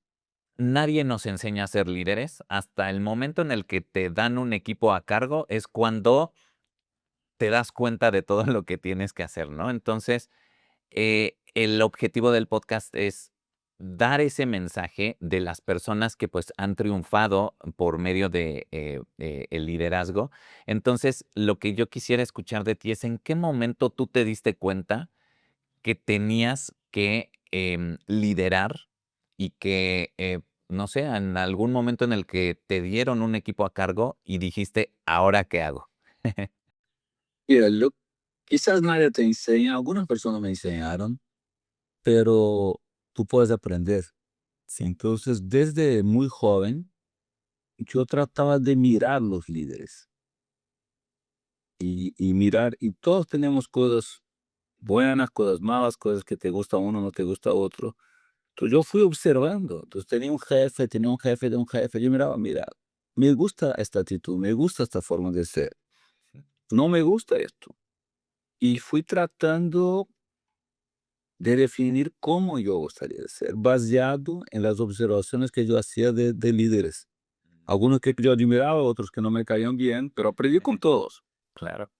nadie nos enseña a ser líderes. Hasta el momento en el que te dan un equipo a cargo es cuando te das cuenta de todo lo que tienes que hacer, ¿no? Entonces, el objetivo del podcast es dar ese mensaje de las personas que, pues, han triunfado por medio de, el liderazgo. Entonces, lo que yo quisiera escuchar de ti es, ¿en qué momento tú te diste cuenta que tenías que, liderar y que, no sé, en algún momento en el que te dieron un equipo a cargo y dijiste: "¿Ahora qué hago?" Mira, quizás nadie te enseña, algunas personas me enseñaron, pero tú puedes aprender. Sí, Entonces, desde muy joven, yo trataba de mirar los líderes y mirar, y todos tenemos cosas buenas, cosas malas, cosas que te gusta a uno, no te gusta a otro. Entonces yo fui observando. Entonces tenía un jefe de un jefe. Yo miraba, mira, me gusta esta actitud, me gusta esta forma de ser, no me gusta esto. Y fui tratando de definir cómo yo gustaría de ser, basado en las observaciones que yo hacía de líderes. Algunos que yo admiraba, otros que no me caían bien, pero aprendí con todos. Claro.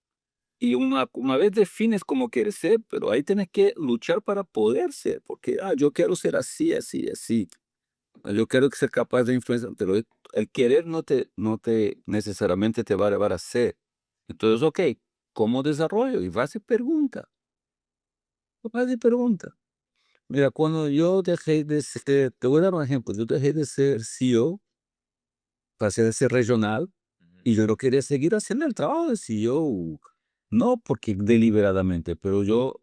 Y una vez defines cómo quieres ser, pero ahí tienes que luchar para poder ser, porque yo quiero ser así, así, así. Yo quiero ser capaz de influenciar, pero el querer no te necesariamente te va a llevar a ser. Entonces, ok, ¿cómo desarrollo? Y vas y pregunta, vas y pregunta. Mira, cuando yo dejé de ser, te voy a dar un ejemplo, yo dejé de ser CEO, pasé de ser regional, Ujú. y yo no quería seguir haciendo el trabajo de CEO, no porque deliberadamente, pero yo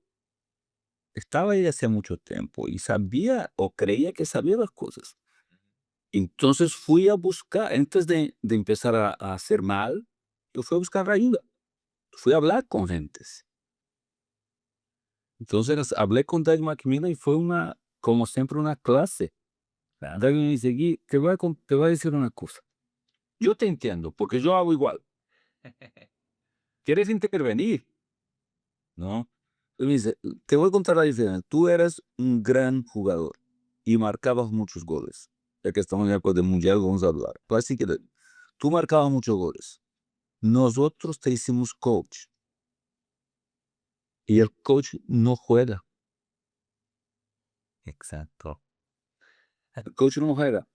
estaba ahí hace mucho tiempo y sabía o creía que sabía las cosas. Entonces fui a buscar, antes de empezar a hacer mal, yo fui a buscar ayuda, fui a hablar con gentes. Entonces hablé con Doug McMillan y fue como siempre, una clase. Claro. Doug me dice: "Gui, te voy a decir una cosa. Yo te entiendo, porque yo hago igual. ¿Quieres intervenir? ¿No?". Y me dice: "Te voy a contar la diferencia. Tú eras un gran jugador y marcabas muchos goles. Ya que estamos en la época del mundial, vamos a hablar. Así que tú marcabas muchos goles. Nosotros te hicimos coach y el coach no juega. Exacto. El coach no juega,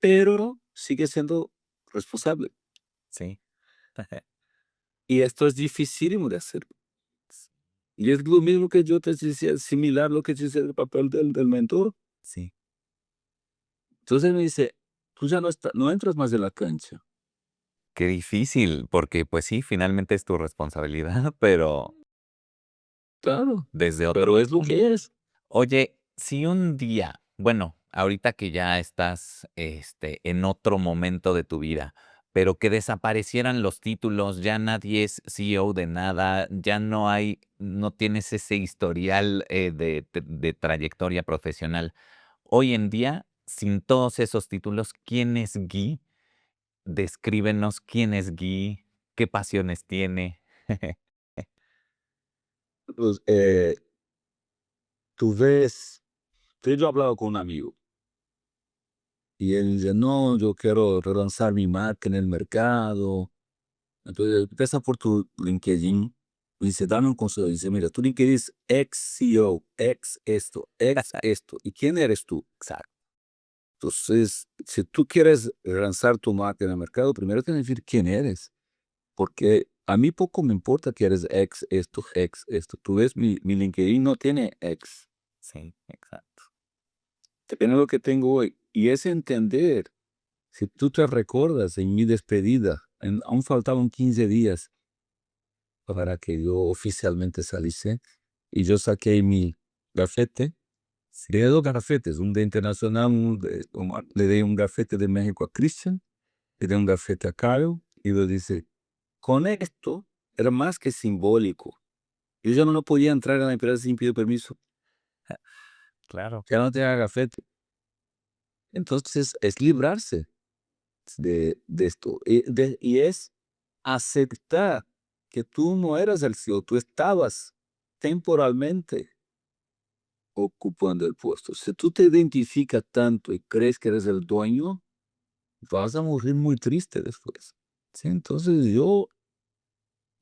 pero sigue siendo responsable. Sí. Y esto es dificilísimo de hacer. Y es lo mismo que yo te decía, similar lo que te decía del papel del mentor. Sí. Entonces me dice: "Tú ya no entras más en la cancha". Qué difícil, porque, pues sí, finalmente es tu responsabilidad, pero Claro, desde otro pero es lo punto. que es. Oye, si un día, bueno, ahorita que ya estás, en otro momento de tu vida, pero que desaparecieran los títulos, ya nadie es CEO de nada, ya no tienes ese historial, de trayectoria profesional. Hoy en día, sin todos esos títulos, ¿quién es Guy? Descríbenos quién es Guy, qué pasiones tiene. Pues, yo hablaba con un amigo y él dice: "No, yo quiero relanzar mi marca en el mercado". Entonces empieza por tu LinkedIn, y dice: "Dame un consejo". Dice: "Mira, tu LinkedIn es ex CEO, ex esto. ¿Y quién eres tú?". Exacto, Entonces, si tú quieres lanzar tu marca en el mercado, primero tienes que decir quién eres, porque a mí poco me importa que eres ex esto, ex esto. Tú ves, mi LinkedIn no tiene ex, sí, exacto. tiene lo que tengo hoy. Y es entender, si tú te recuerdas en mi despedida, aún faltaban 15 días para que yo oficialmente saliese, y yo saqué mi gafete. Le di 2 gafetes, un de internacional, le di un gafete de México a Christian, le di un gafete a Kyle, y lo dice: "Con esto era más que simbólico. Yo ya no podía entrar a la empresa sin pedir permiso, Claro. ya no tenía gafete". Entonces, es librarse de esto, y es aceptar que tú no eras el CEO, tú estabas temporalmente ocupando el puesto. Si tú te identificas tanto y crees que eres el dueño, vas a morir muy triste después. Sí, entonces yo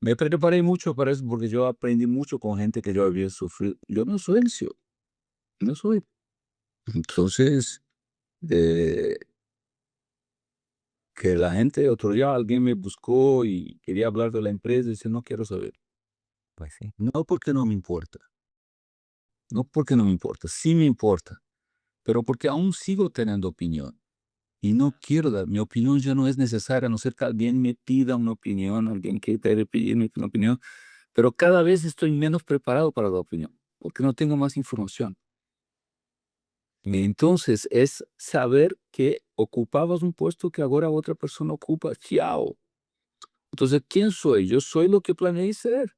me preparé mucho para eso porque yo aprendí mucho con gente que yo había sufrido. Yo no soy el CEO, no soy. Entonces, eh, que la gente, otro día alguien me buscó y quería hablar de la empresa y dice: "No quiero saber". Pues sí. No porque no me importa, no porque no me importa, sí me importa, pero porque aún sigo teniendo opinión. Y no quiero dar, mi opinión ya no es necesaria, a no ser que alguien me pida una opinión, alguien que quiere pedirme una opinión, pero cada vez estoy menos preparado para la opinión, porque no tengo más información. Y entonces es saber que ocupabas un puesto que ahora otra persona ocupa. Chao. Entonces, ¿quién soy? Yo soy lo que planeé ser.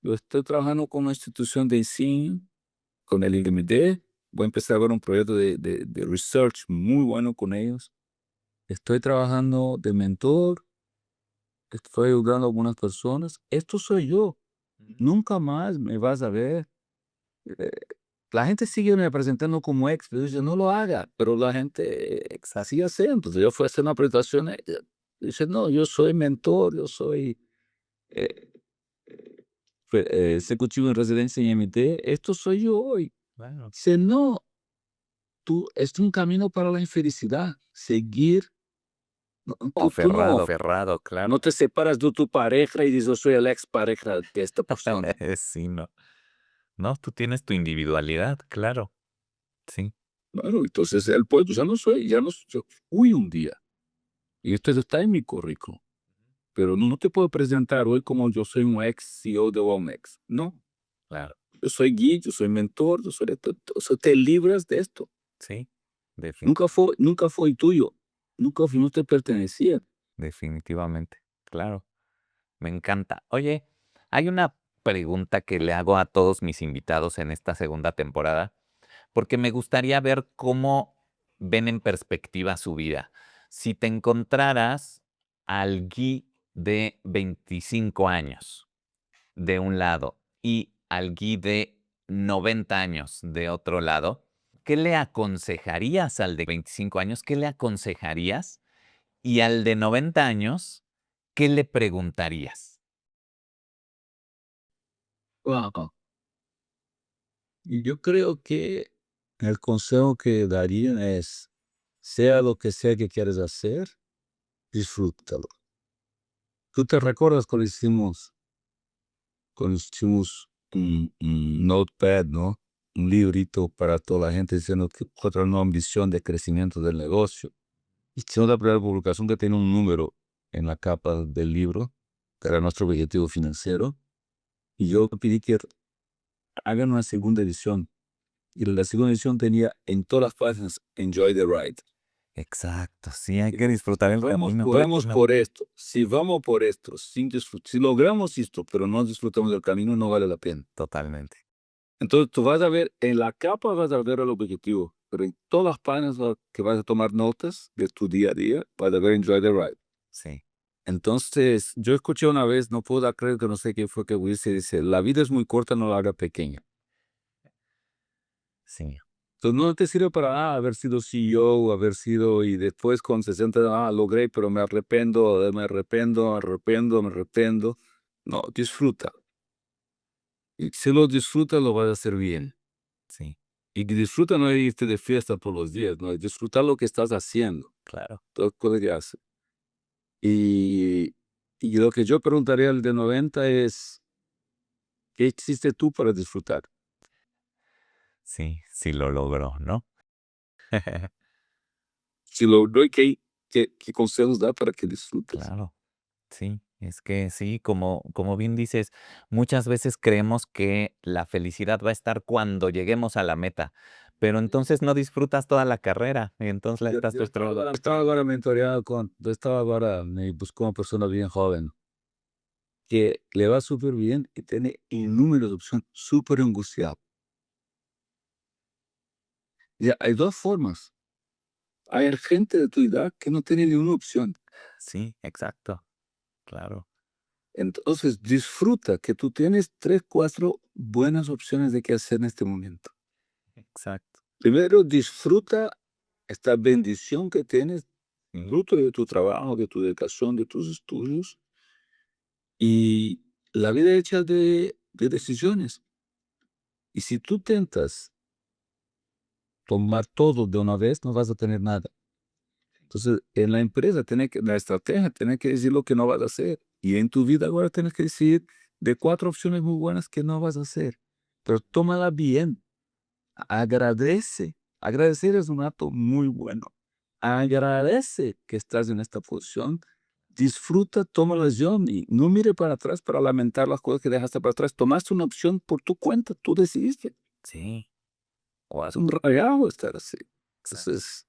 Yo estoy trabajando con una institución de ensino, con el IMD. Voy a empezar ahora un proyecto de research muy bueno con ellos. Estoy trabajando de mentor. Estoy ayudando a algunas personas. Esto soy yo. Ujú. Nunca más me vas a ver La gente sigue me presentando como ex, pero yo no lo haga, pero la gente así hace. Entonces yo fui a hacer una presentación, dice, no, yo soy mentor, yo soy eh, ejecutivo en residencia en MT, esto soy yo hoy. Claro. Dice, no, tú, es un camino para la infelicidad, seguir, no, tú no, Aferrado, no claro. te separas de tu pareja y dices, yo soy el ex pareja de esta persona. Sí, no. No, tú tienes tu individualidad, claro. Sí, Claro, entonces él pues, ya no soy, ya no, yo fui un día, y esto está en mi currículum. Pero no te puedo presentar hoy como yo soy un ex CEO de Walmex. No, claro. yo soy guía, yo soy mentor, yo soy o sea, te libras de esto. Sí, Nunca fue tuyo, no te pertenecía. definitivamente. Claro. Me encanta. Oye, hay una pregunta que le hago a todos mis invitados en esta segunda temporada, porque me gustaría ver cómo ven en perspectiva su vida. Si te encontraras al Guy de 25 años de un lado y al Guy de 90 años de otro lado, ¿qué le aconsejarías al de 25 años? ¿Qué le aconsejarías? Y al de 90 años, ¿qué le preguntarías? Wow. Y yo creo que el consejo que daría es, sea lo que sea que quieres hacer, disfrútalo. ¿Tú te recuerdas cuando hicimos un notepad, ¿no? Un librito para toda la gente diciendo que cuál era una ambición de crecimiento del negocio? Hicimos la primera publicación que tiene un número en la capa del libro, que era nuestro objetivo financiero, y yo pedí que hagan una segunda edición. Y la segunda edición tenía en todas las páginas Enjoy the Ride. Exacto, sí, hay que Si disfrutar el camino. vamos por esto, si vamos por esto, si logramos esto, pero no disfrutamos del camino, no vale la pena. Totalmente, Entonces tú vas a ver, en la capa vas a ver el objetivo, pero en todas las páginas que vas a tomar notas de tu día a día, vas a ver Enjoy the Ride. sí, Entonces, yo escuché una vez, no puedo creer que no sé qué fue que Wilson dice, la vida es muy corta, no la haga pequeña. sí, Entonces, no te sirve para nada haber sido CEO, haber sido, y después con 60, logré, pero me arrepiento, me arrepiento. No, disfruta. Y si lo disfrutas, lo vas a hacer bien. sí, Y que disfruta no es irte de fiesta todos los días, no, es disfrutar lo que estás haciendo, claro, todo lo que haces. Y, y lo que yo preguntaría al de 90 es, ¿qué hiciste tú para disfrutar? sí, sí lo logró, ¿no? Si logró, y qué consejos da para que disfrutes. Claro, sí, es que sí, como bien dices, muchas veces creemos que la felicidad va a estar cuando lleguemos a la meta, pero entonces no disfrutas toda la carrera, y entonces la estás frustrado. Estaba ahora mentoreado yo estaba ahora, me buscó una persona bien joven, que le va súper bien y tiene innumerables opciones, súper angustiado. Ya, hay dos formas. Hay gente de tu edad que no tiene ni una opción. Sí, exacto, claro, Entonces, disfruta que tú tienes 3, 4 buenas opciones de qué hacer en este momento. exacto, Primero, disfruta esta bendición que tienes, fruto de tu trabajo, de tu dedicación, de tus estudios, y la vida hecha de decisiones. Y si tú tentas tomar todo de una vez, no vas a tener nada. Entonces, en la empresa, la estrategia, tienes que decir lo que no vas a hacer. Y en tu vida ahora tienes que decir de 4 opciones muy buenas que no vas a hacer. Pero tómala bien. Agradece. Agradecer es un acto muy bueno. Agradece que estás en esta posición. Disfruta, toma la decisión y no mire para atrás para lamentar las cosas que dejaste para atrás. Tomaste una opción por tu cuenta, tú decidiste. sí, Es un rayado estar así. exacto, Entonces,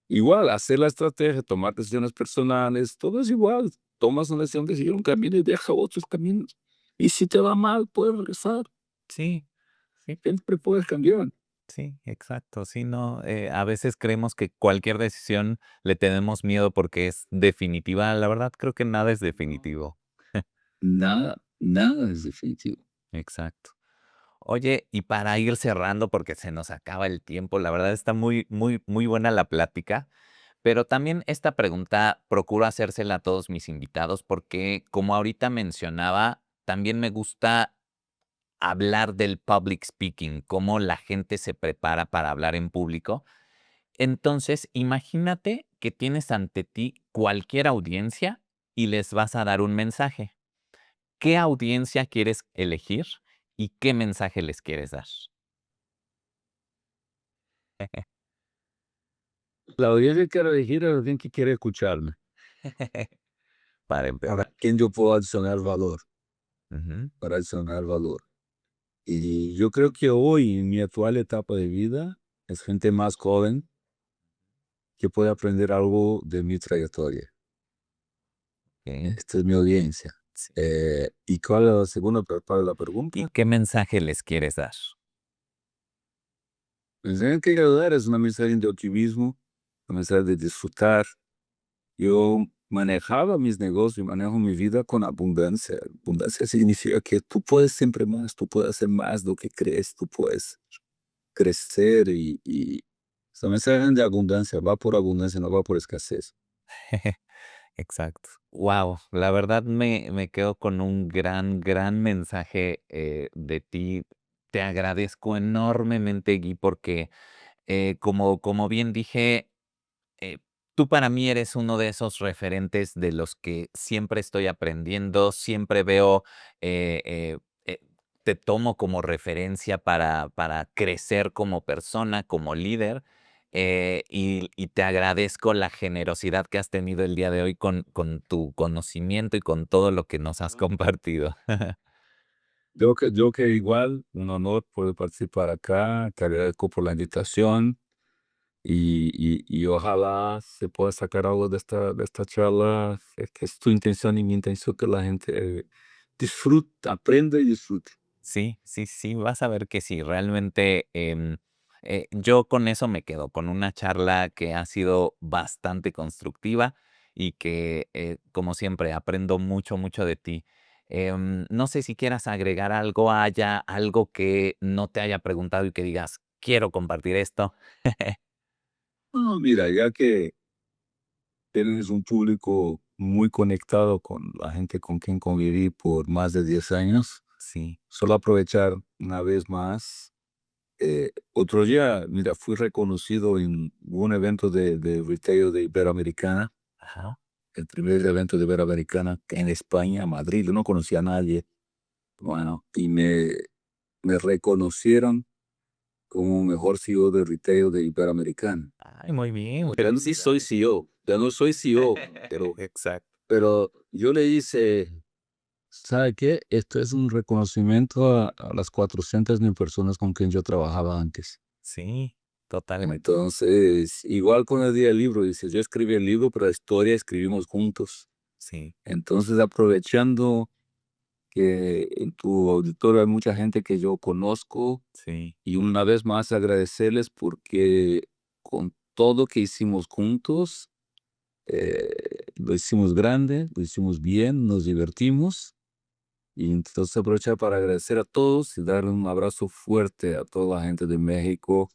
igual, hacer la estrategia, tomar decisiones personales, todo es igual. Tomas una decisión de seguir un camino y deja otros caminos. Y si te va mal, puedes regresar. sí, sí. Siempre puedes cambiar. Sí, exacto. Sí, no, a veces creemos que cualquier decisión le tenemos miedo porque es definitiva. La verdad, creo que nada es definitivo. Nada, nada es definitivo. Exacto. Oye, y para ir cerrando, porque se nos acaba el tiempo, la verdad está muy, muy, muy buena la plática, pero también esta pregunta procuro hacérsela a todos mis invitados porque, como ahorita mencionaba, también me gusta hablar del public speaking, cómo la gente se prepara para hablar en público. Entonces, imagínate que tienes ante ti cualquier audiencia y les vas a dar un mensaje. ¿Qué audiencia quieres elegir y qué mensaje les quieres dar? La audiencia que quiero elegir es la audiencia que quiere escucharme, Para para empezar. quien yo puedo adicionar valor, Ujú, para adicionar valor. Y yo creo que hoy, en mi actual etapa de vida, es gente más joven que puede aprender algo de mi trayectoria. okey. Esta es mi audiencia. Sí. ¿Y cuál es la segunda parte de la ¿Y pregunta? qué mensaje les quieres dar? Pues tienen que ayudar, es una mensaje de optimismo, una mensaje de disfrutar. Yo manejaba mis negocios, manejo mi vida con abundancia. Abundancia significa que tú puedes siempre más, tú puedes hacer más de lo que crees, tú puedes crecer y esa mensaje de abundancia va por abundancia, no va por escasez. Exacto. Wow, la verdad me quedo con un gran, gran mensaje, de ti. Te agradezco enormemente, Gui, porque, como bien dije, eh, tú para mí eres uno de esos referentes de los que siempre estoy aprendiendo, siempre veo, eh, eh, eh, te tomo como referencia para crecer como persona, como líder, y te agradezco la generosidad que has tenido el día de hoy con tu conocimiento y con todo lo que nos has compartido. Yo que igual, un honor poder participar acá, te agradezco por la invitación y ojalá se pueda sacar algo de esta charla, que es tu intención y mi intención que la gente disfrute, aprenda y disfrute. Sí, sí, sí, vas a ver que sí, realmente, yo con eso me quedo, con una charla que ha sido bastante constructiva y que, como siempre, aprendo mucho, mucho de ti. No sé si quieras agregar algo, haya algo que no te haya preguntado y que digas: "Quiero compartir esto". No, mira, ya que tienes un público muy conectado con la gente con quien conviví por más de 10 años, Sí, solo aprovechar una vez más. Otro día, mira, fui reconocido en un evento de retail de Iberoamericana, ajá. el primer evento de Iberoamericana en España, Madrid. Yo no conocía a nadie. Bueno, me reconocieron como mejor CEO de retail de Iberoamericana. Ay, muy bien, Ya no sí soy felicidades. CEO, ya no soy CEO, Exacto. pero yo le hice, ¿sabe qué? Esto es un reconocimiento a las 400.000 personas con quien yo trabajaba antes. Sí, totalmente. Entonces, igual con el día del libro, dice, yo escribí el libro, pero la historia escribimos juntos. Sí, Entonces, aprovechando que en tu auditorio hay mucha gente que yo conozco sí. y una vez más agradecerles porque con todo que hicimos juntos, lo hicimos grande, lo hicimos bien, nos divertimos. Y entonces aprovechar para agradecer a todos y darle un abrazo fuerte a toda la gente de México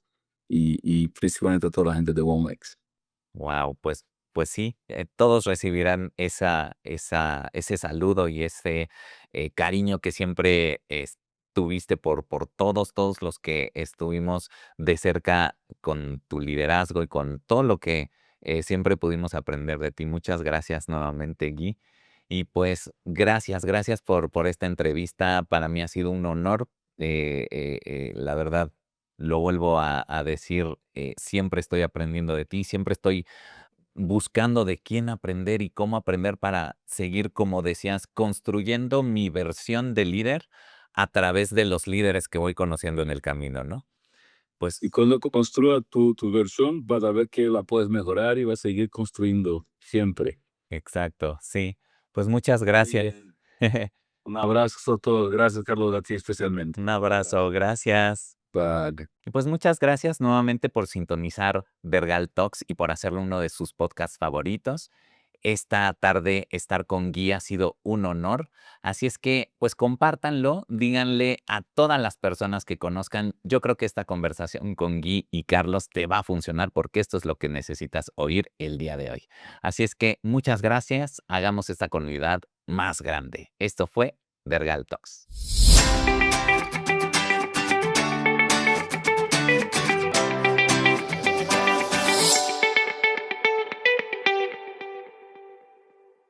y principalmente a toda la gente de Womex. Wow, pues sí, todos recibirán ese saludo y ese, cariño que siempre tuviste por todos los que estuvimos de cerca con tu liderazgo y con todo lo que, siempre pudimos aprender de ti. Muchas gracias nuevamente, Gui. Y pues, gracias por esta entrevista. Para mí ha sido un honor, la verdad, lo vuelvo a decir, siempre estoy aprendiendo de ti, siempre estoy buscando de quién aprender y cómo aprender para seguir, como decías, construyendo mi versión de líder a través de los líderes que voy conociendo en el camino, ¿no? Y Pues cuando construya tu versión, vas a ver que la puedes mejorar y vas a seguir construyendo siempre. exacto, sí. Pues muchas Muy gracias. bien. Un abrazo a todos. Gracias, Carlos, a ti especialmente. Un abrazo, gracias. Bye. Y pues muchas gracias nuevamente por sintonizar Vergal Talks y por hacerlo uno de sus podcasts favoritos. esta tarde estar con Gui ha sido un honor. Así es que, pues compártanlo, díganle a todas las personas que conozcan. Yo creo que esta conversación con Gui y Carlos te va a funcionar porque esto es lo que necesitas oír el día de hoy. Así es que muchas gracias. Hagamos esta comunidad más grande. Esto fue Dergal Talks.